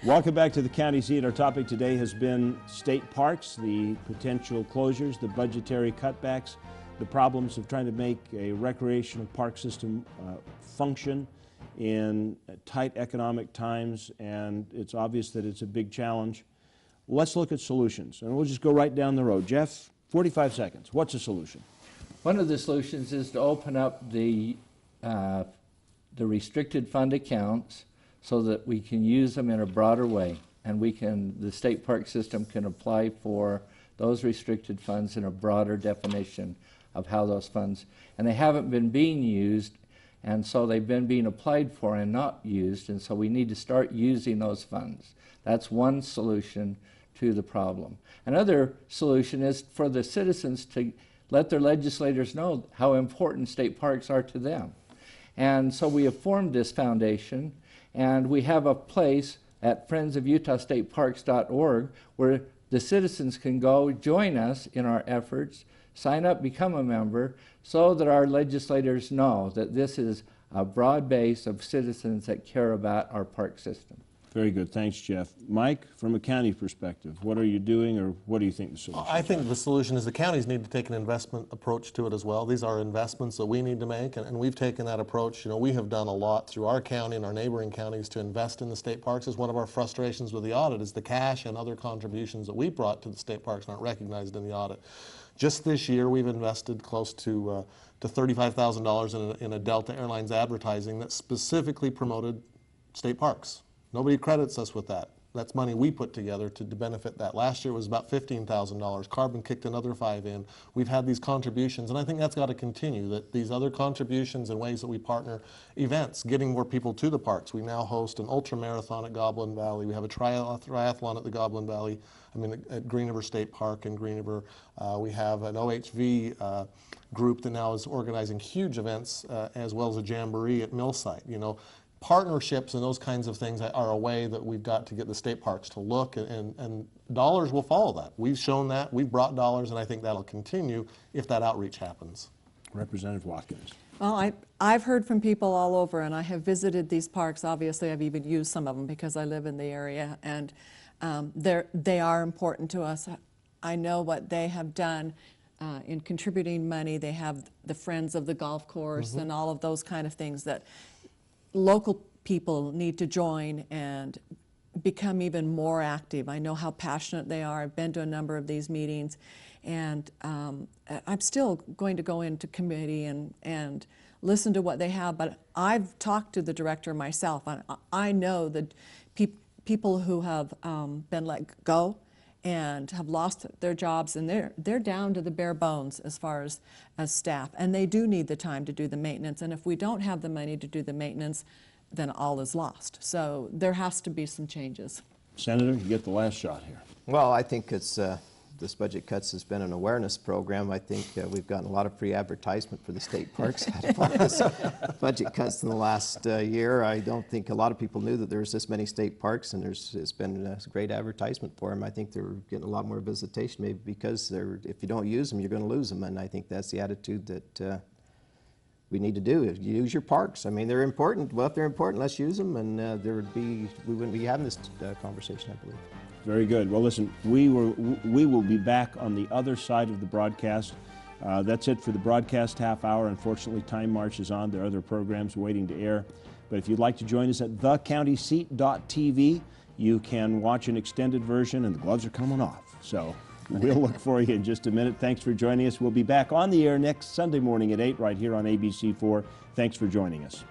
Welcome back to the County Seat. Our topic today has been state parks, the potential closures, the budgetary cutbacks, the problems of trying to make a recreational park system function in tight economic times, and it's obvious that it's a big challenge. Let's look at solutions, and we'll just go right down the road. Jeff, 45 seconds. What's a solution? One of the solutions is to open up the restricted fund accounts so that we can use them in a broader way, and the state park system can apply for those restricted funds in a broader definition of how those funds, and they haven't been being used, and so they've been being applied for and not used, and so we need to start using those funds. That's one solution to the problem. Another solution is for the citizens to let their legislators know how important state parks are to them. And so we have formed this foundation, and we have a place at friendsofutahstateparks.org where the citizens can go join us in our efforts, sign up, become a member, so that our legislators know that this is a broad base of citizens that care about our park system. Very good. Thanks, Jeff. Mike, from a county perspective, what are you doing, or what do you think the solution is? I think the solution is the counties need to take an investment approach to it as well. These are investments that we need to make, and we've taken that approach. You know, we have done a lot through our county and our neighboring counties to invest in the state parks. Is one of our frustrations with the audit is the cash and other contributions that we brought to the state parks aren't recognized in the audit. Just this year, we've invested close to $35,000 in a Delta Airlines advertising that specifically promoted state parks. Nobody credits us with that. That's money we put together to benefit that. Last year it was about $15,000. Carbon kicked another $5,000 in. We've had these contributions, and I think that's got to continue, that these other contributions and ways that we partner events, getting more people to the parks. We now host an ultra marathon at Goblin Valley. We have a triathlon at the Goblin Valley, at Green River State Park in Green River. We have an OHV group that now is organizing huge events as well as a jamboree at Millsite. You know, partnerships and those kinds of things are a way that we've got to get the state parks to look, and dollars will follow that. We've shown that, we've brought dollars, and I think that'll continue if that outreach happens. Representative Watkins. Well, I've heard from people all over, and I have visited these parks. Obviously, I've even used some of them because I live in the area, and they are important to us. I know what they have done in contributing money. They have the Friends of the Golf Course and all of those kind of things that local people need to join and become even more active. I know how passionate they are. I've been to a number of these meetings, and I'm still going to go into committee and listen to what they have, but I've talked to the director myself. I know that people who have been let go and have lost their jobs, and they're down to the bare bones as far as staff, and they do need the time to do the maintenance, and if we don't have the money to do the maintenance, then all is lost. So there has to be some changes. Senator, you get the last shot here. Well, I think it's this budget cuts has been an awareness program. I think we've gotten a lot of free advertisement for the state parks out of all this budget cuts in the last year. I don't think a lot of people knew that there's this many state parks, and it's been a great advertisement for them. I think they're getting a lot more visitation, maybe because if you don't use them, you're going to lose them, and I think that's the attitude that we need to do. Use your parks. I mean, they're important. Well, if they're important, let's use them, and we wouldn't be having this conversation, I believe. Very good. Well, listen, we will be back on the other side of the broadcast. That's it for the broadcast half hour. Unfortunately, time marches on. There are other programs waiting to air. But if you'd like to join us at thecountyseat.tv, you can watch an extended version, and the gloves are coming off. So we'll look for you in just a minute. Thanks for joining us. We'll be back on the air next Sunday morning at 8 right here on ABC4. Thanks for joining us.